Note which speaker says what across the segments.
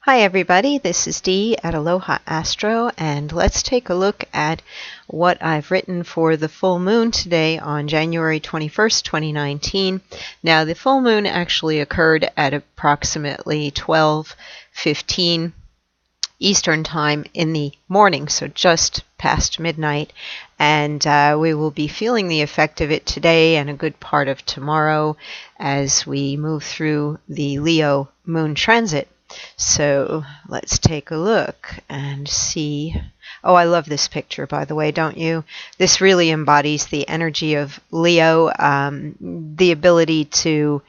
Speaker 1: Hi everybody, this is Dee at Aloha Astro, and let's take a look at what I've written for the full moon today on January 21st, 2019. Now the full moon actually occurred at approximately 12:15 Eastern Time in the morning, so just past midnight, and we will be feeling the effect of it today and a good part of tomorrow as we move through the Leo moon transit. So let's take a look and see. Oh, I love this picture, by the way, don't you? This really embodies the energy of Leo, the ability to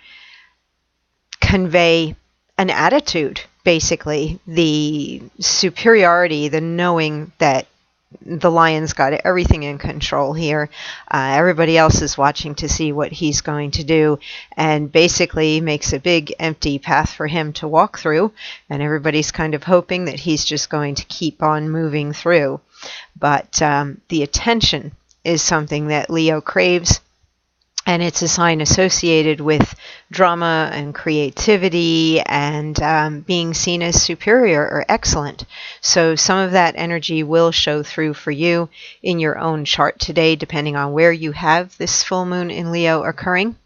Speaker 1: convey an attitude, basically, the superiority, the knowing that the lion's got everything in control here. Everybody else is watching to see what he's going to do, and basically makes a big empty path for him to walk through, and everybody's kind of hoping that he's just going to keep on moving through. But the attention is something that Leo craves, and it's a sign associated with drama and creativity and being seen as superior or excellent. So some of that energy will show through for you in your own chart today, depending on where you have this full moon in Leo occurring.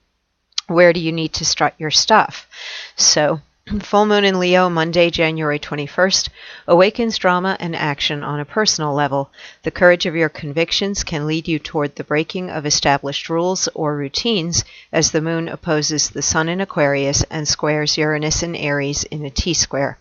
Speaker 1: Where do you need to strut your stuff? So full moon in Leo, Monday, January 21st, awakens drama and action on a personal level. The courage of your convictions can lead you toward the breaking of established rules or routines as the moon opposes the sun in Aquarius and squares Uranus in Aries in a T-square.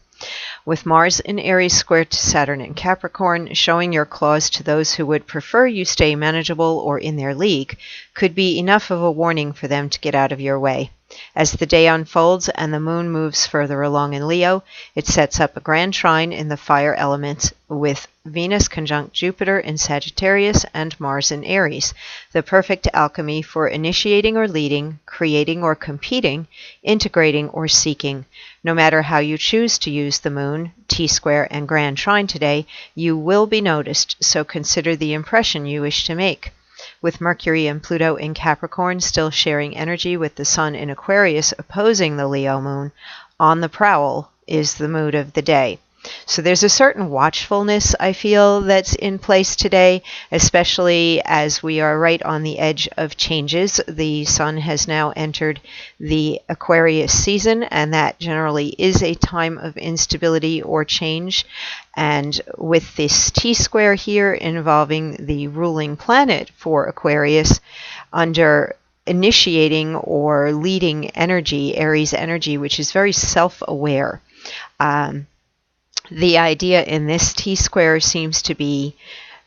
Speaker 1: With Mars in Aries squared to Saturn in Capricorn, showing your claws to those who would prefer you stay manageable or in their league could be enough of a warning for them to get out of your way. As the day unfolds and the moon moves further along in Leo, it sets up a grand trine in the fire elements with Venus conjunct Jupiter in Sagittarius and Mars in Aries, the perfect alchemy for initiating or leading, creating or competing, integrating or seeking. No matter how you choose to use the moon, T-square and grand trine today, you will be noticed, so consider the impression you wish to make. With Mercury and Pluto in Capricorn still sharing energy with the Sun in Aquarius opposing the Leo moon, on the prowl is the mood of the day. So there's a certain watchfulness, I feel, that's in place today, especially as we are right on the edge of changes. The Sun has now entered the Aquarius season, and that generally is a time of instability or change. And with this T-square here involving the ruling planet for Aquarius under initiating or leading energy, Aries energy, which is very self-aware. The idea in this T-square seems to be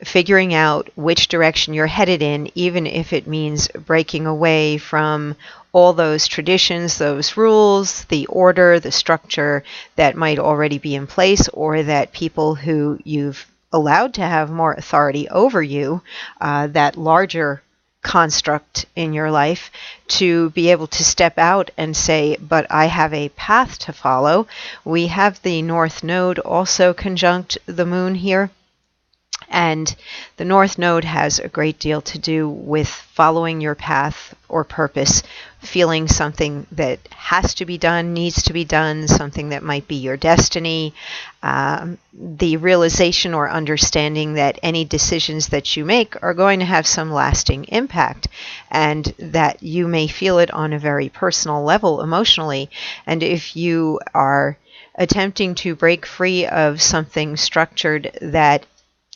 Speaker 1: figuring out which direction you're headed in, even if it means breaking away from all those traditions, those rules, the order, the structure that might already be in place, or that people who you've allowed to have more authority over you, that larger construct in your life, to be able to step out and say, but I have a path to follow. We have the North Node also conjunct the moon here, and the North Node has a great deal to do with following your path or purpose, feeling something that has to be done, needs to be done, something that might be your destiny, the realization or understanding that any decisions that you make are going to have some lasting impact, and that you may feel it on a very personal level emotionally. And if you are attempting to break free of something structured that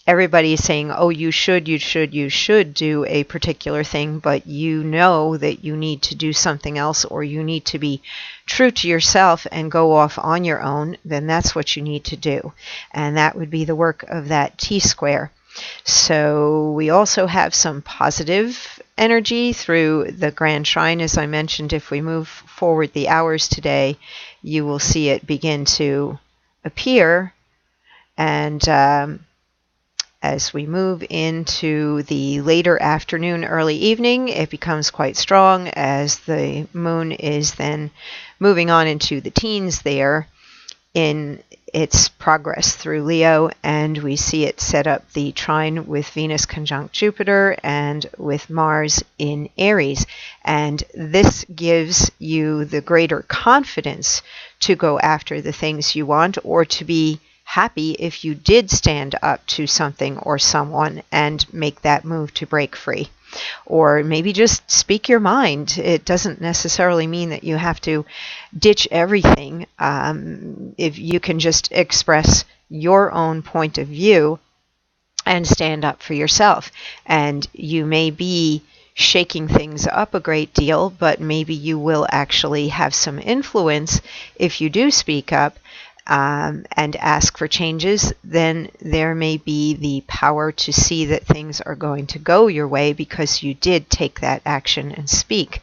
Speaker 1: everybody is saying, oh, you should do a particular thing, but you know that you need to do something else, or you need to be true to yourself and go off on your own, then that's what you need to do. And that would be the work of that T-square. So we also have some positive energy through the grand trine. As I mentioned, if we move forward the hours today, you will see it begin to appear, and as we move into the later afternoon, early evening, it becomes quite strong as the moon is then moving on into the teens there. in its progress through Leo, and we see it set up the trine with Venus conjunct Jupiter and with Mars in Aries. And this gives you the greater confidence to go after the things you want, or to be happy if you did stand up to something or someone and make that move to break free. Or maybe just speak your mind. It doesn't necessarily mean that you have to ditch everything. If you can just express your own point of view and stand up for yourself. And you may be shaking things up a great deal, but maybe you will actually have some influence if you do speak up and ask for changes. Then there may be the power to see that things are going to go your way because you did take that action and speak.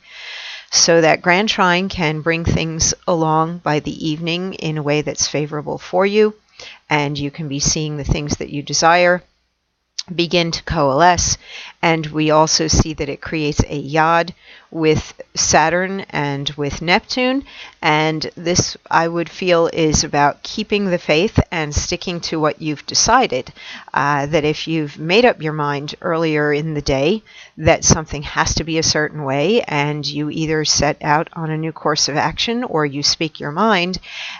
Speaker 1: So that grand trine can bring things along by the evening in a way that's favorable for you, and you can be seeing the things that you desire begin to coalesce. And we also see that it creates a yod with Saturn and with Neptune, and this, I would feel, is about keeping the faith and sticking to what you've decided. That if you've made up your mind earlier in the day that something has to be a certain way, and you either set out on a new course of action or you speak your mind,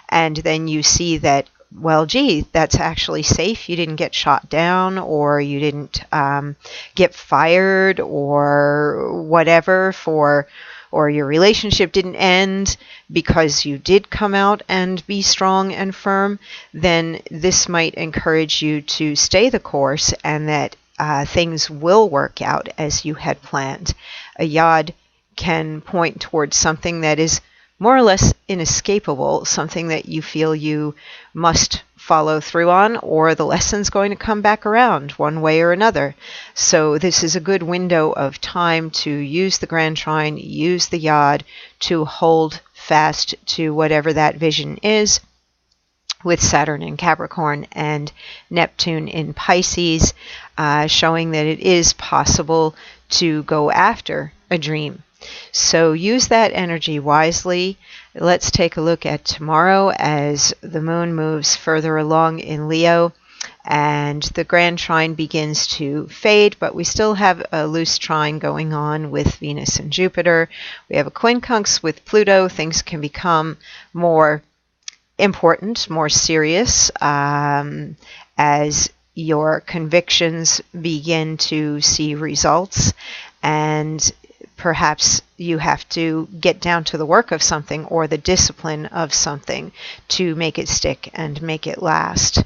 Speaker 1: and then you see that, well, gee, that's actually safe. You didn't get shot down, or you didn't get fired, or whatever, or your relationship didn't end because you did come out and be strong and firm, then this might encourage you to stay the course, and that things will work out as you had planned. A yod can point towards something that is more or less inescapable, something that you feel you must follow through on, or the lesson's going to come back around one way or another. So this is a good window of time to use the grand trine, use the yod to hold fast to whatever that vision is, with Saturn in Capricorn and Neptune in Pisces, showing that it is possible to go after a dream. So use that energy wisely. Let's take a look at tomorrow as the moon moves further along in Leo and the grand trine begins to fade, but we still have a loose trine going on with Venus and Jupiter. We have a quincunx with Pluto. Things can become more important, more serious, as your convictions begin to see results, and perhaps you have to get down to the work of something or the discipline of something to make it stick and make it last.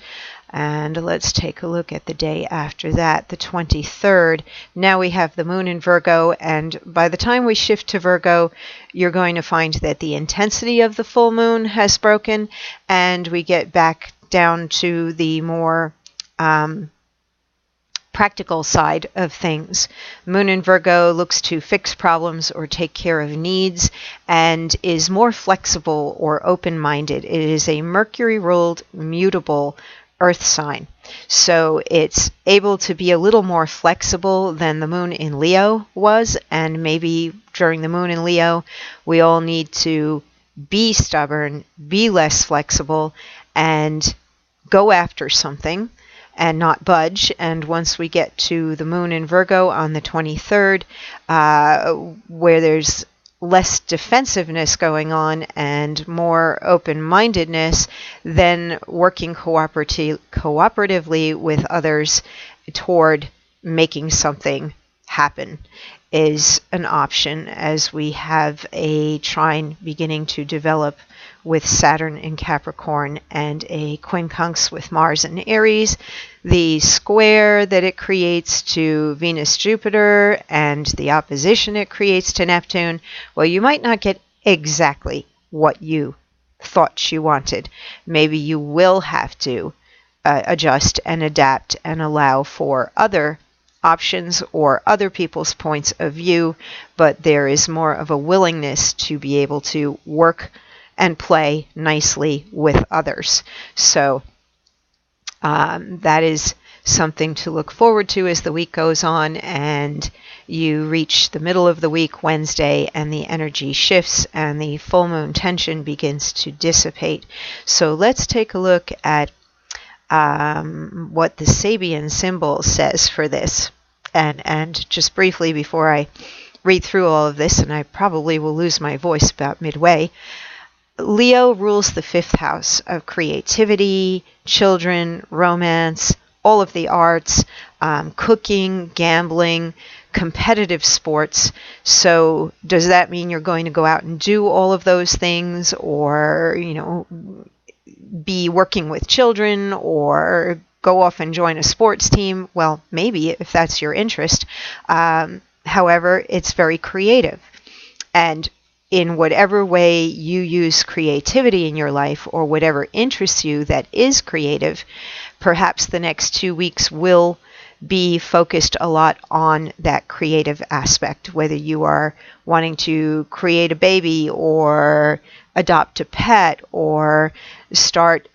Speaker 1: And let's take a look at the day after that, the 23rd. Now we have the moon in Virgo, and by the time we shift to Virgo, you're going to find that the intensity of the full moon has broken, and we get back down to the more practical side of things. Moon in Virgo looks to fix problems or take care of needs, and is more flexible or open-minded. It is a Mercury-ruled, mutable earth sign. So it's able to be a little more flexible than the moon in Leo was, and maybe during the moon in Leo, we all need to be stubborn, be less flexible, and go after something and not budge. And once we get to the moon in Virgo on the 23rd, where there's less defensiveness going on and more open-mindedness, then working cooperatively with others toward making something happen is an option, as we have a trine beginning to develop with Saturn in Capricorn and a quincunx with Mars in Aries. The square that it creates to Venus-Jupiter and the opposition it creates to Neptune, well, you might not get exactly what you thought you wanted. Maybe you will have to adjust and adapt and allow for other options or other people's points of view, but there is more of a willingness to be able to work and play nicely with others. So that is something to look forward to as the week goes on, and you reach the middle of the week, Wednesday, and the energy shifts and the full moon tension begins to dissipate. So let's take a look at what the Sabian symbol says for this. And just briefly before I read through all of this, and I probably will lose my voice about midway, Leo rules the 5th house of creativity, children, romance, all of the arts, cooking, gambling, competitive sports. So does that mean you're going to go out and do all of those things, or, be working with children, or go off and join a sports team? Well, maybe, if that's your interest. However, it's very creative. And in whatever way you use creativity in your life, or whatever interests you that is creative, perhaps the next 2 weeks will be focused a lot on that creative aspect, whether you are wanting to create a baby, or adopt a pet, or start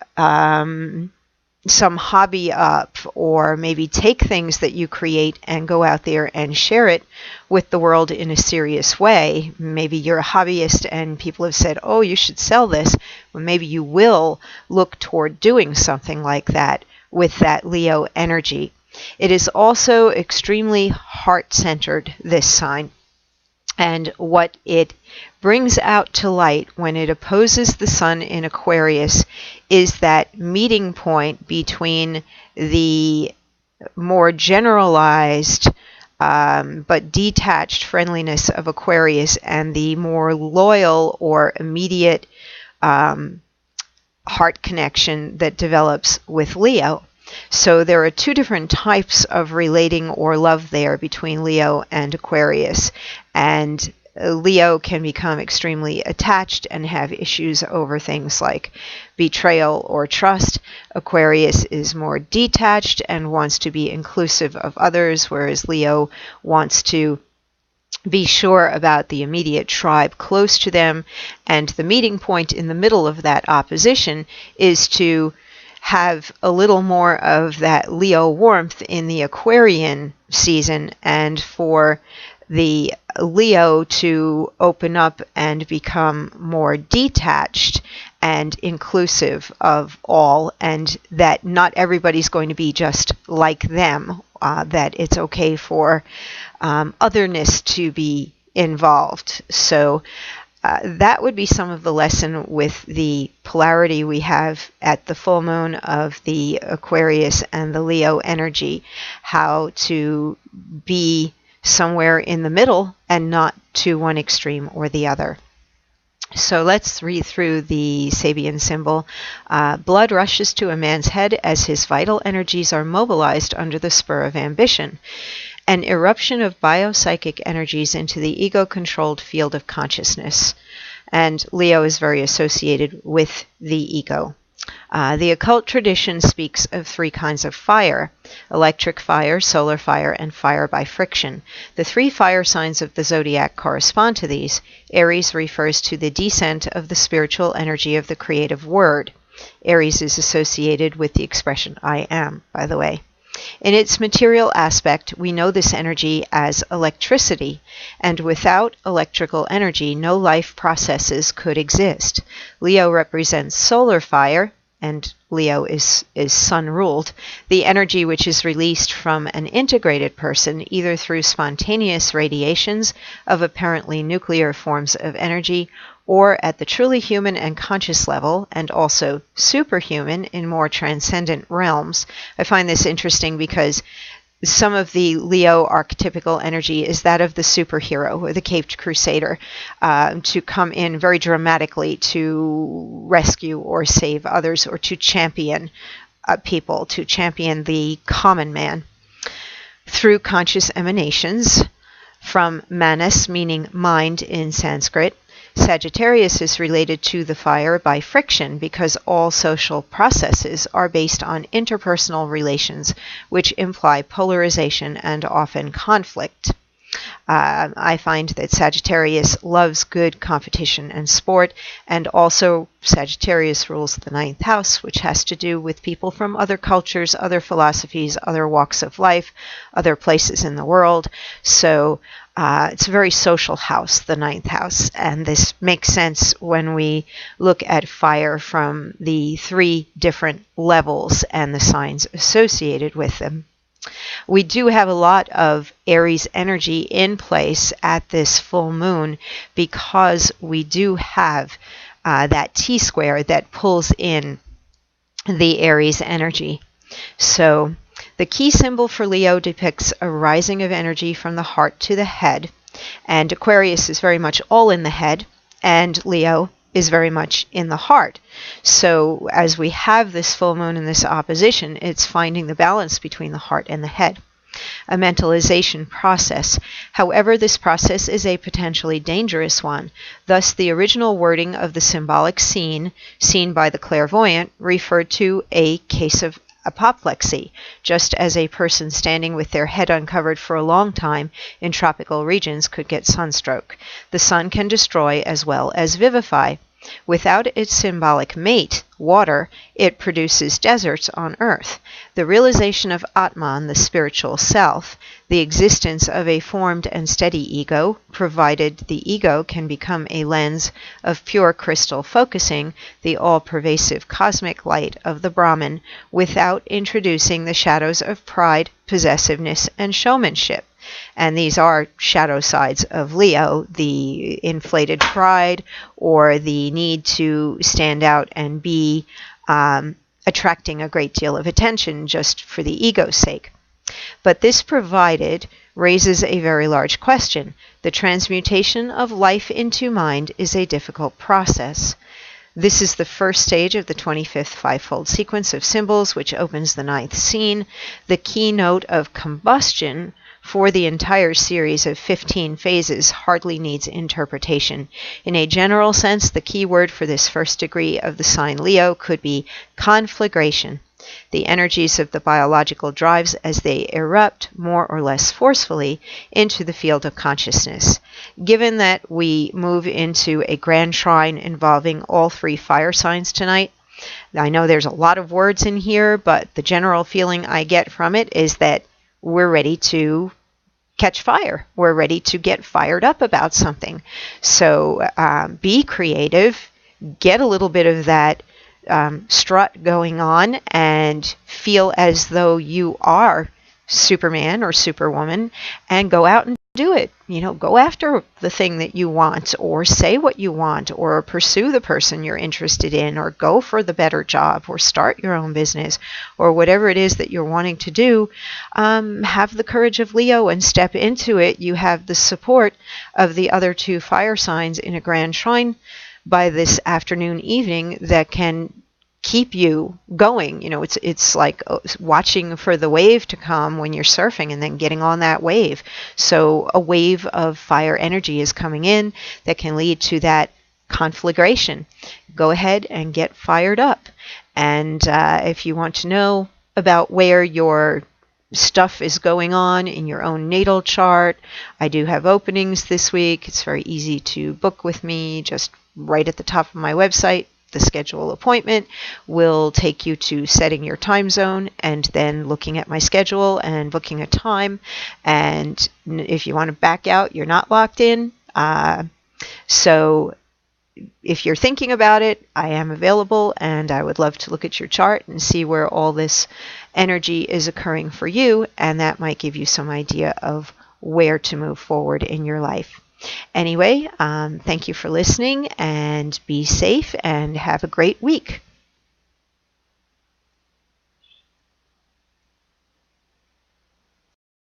Speaker 1: some hobby up, or maybe take things that you create and go out there and share it with the world in a serious way. Maybe you're a hobbyist and people have said, oh, you should sell this. Well, maybe you will look toward doing something like that with that Leo energy. It is also extremely heart-centered, this sign. And what it brings out to light when it opposes the sun in Aquarius is that meeting point between the more generalized but detached friendliness of Aquarius and the more loyal or immediate heart connection that develops with Leo. So there are 2 different types of relating or love there between Leo and Aquarius. And Leo can become extremely attached and have issues over things like betrayal or trust. Aquarius is more detached and wants to be inclusive of others, whereas Leo wants to be sure about the immediate tribe close to them. And the meeting point in the middle of that opposition is to have a little more of that Leo warmth in the Aquarian season, and for the Leo to open up and become more detached and inclusive of all, and that not everybody's going to be just like them, that it's okay for otherness to be involved. So that would be some of the lesson with the polarity we have at the full moon of the Aquarius and the Leo energy, how to be somewhere in the middle and not to one extreme or the other. So let's read through the Sabian symbol. Blood rushes to a man's head as his vital energies are mobilized under the spur of ambition. An eruption of biopsychic energies into the ego-controlled field of consciousness. And Leo is very associated with the ego. The occult tradition speaks of 3 kinds of fire: electric fire, solar fire, and fire by friction. The 3 fire signs of the zodiac correspond to these. Aries refers to the descent of the spiritual energy of the creative word. Aries is associated with the expression I am, by the way. In its material aspect, we know this energy as electricity, and without electrical energy, no life processes could exist. Leo represents solar fire, and Leo is sun-ruled, the energy which is released from an integrated person either through spontaneous radiations of apparently nuclear forms of energy, or at the truly human and conscious level, and also superhuman in more transcendent realms. I find this interesting because some of the Leo archetypical energy is that of the superhero or the caped crusader, to come in very dramatically to rescue or save others, or to champion people, to champion the common man through conscious emanations from manas, meaning mind in Sanskrit. Sagittarius is related to the fire by friction because all social processes are based on interpersonal relations, which imply polarization and often conflict. I find that Sagittarius loves good competition and sport, and also Sagittarius rules the ninth house, which has to do with people from other cultures, other philosophies, other walks of life, other places in the world. So it's a very social house, the ninth house, and this makes sense when we look at fire from the 3 different levels and the signs associated with them. We do have a lot of Aries energy in place at this full moon because we do have that T-square that pulls in the Aries energy. So the key symbol for Leo depicts a rising of energy from the heart to the head, and Aquarius is very much all in the head, and Leo is very much in the heart. So as we have this full moon in this opposition, it's finding the balance between the heart and the head. A mentalization process. However, this process is a potentially dangerous one. Thus, the original wording of the symbolic scene, seen by the clairvoyant, referred to a case of apoplexy, just as a person standing with their head uncovered for a long time in tropical regions could get sunstroke. The sun can destroy as well as vivify. Without its symbolic mate, water, it produces deserts on earth. The realization of Atman, the spiritual self, the existence of a formed and steady ego, provided the ego can become a lens of pure crystal focusing, the all-pervasive cosmic light of the Brahman, without introducing the shadows of pride, possessiveness, and showmanship. And these are shadow sides of Leo, the inflated pride or the need to stand out and be attracting a great deal of attention just for the ego's sake. But this provided raises a very large question. The transmutation of life into mind is a difficult process. This is the first stage of the 25th fivefold sequence of symbols, which opens the 9th scene. The keynote of combustion for the entire series of 15 phases hardly needs interpretation. In a general sense, the key word for this first degree of the sign Leo could be conflagration. The energies of the biological drives as they erupt more or less forcefully into the field of consciousness. Given that we move into a grand trine involving all 3 fire signs tonight, I know there's a lot of words in here, but the general feeling I get from it is that we're ready to catch fire. We're ready to get fired up about something. So be creative, get a little bit of that strut going on, and feel as though you are Superman or Superwoman, and go out and do it. Go after the thing that you want, or say what you want, or pursue the person you're interested in, or go for the better job, or start your own business, or whatever it is that you're wanting to do. Have the courage of Leo and step into it. You have the support of the other 2 fire signs in a grand trine by this afternoon, evening, that can keep you going. It's like watching for the wave to come when you're surfing and then getting on that wave. So a wave of fire energy is coming in that can lead to that conflagration. Go ahead and get fired up. And if you want to know about where your stuff is going on in your own natal chart, I do have openings this week. It's very easy to book with me. Just right at the top of my website, the schedule appointment will take you to setting your time zone and then looking at my schedule and booking a time. And if you want to back out, you're not locked in. So if you're thinking about it, I am available, and I would love to look at your chart and see where all this energy is occurring for you, and that might give you some idea of where to move forward in your life. Anyway, thank you for listening, and be safe and have a great week.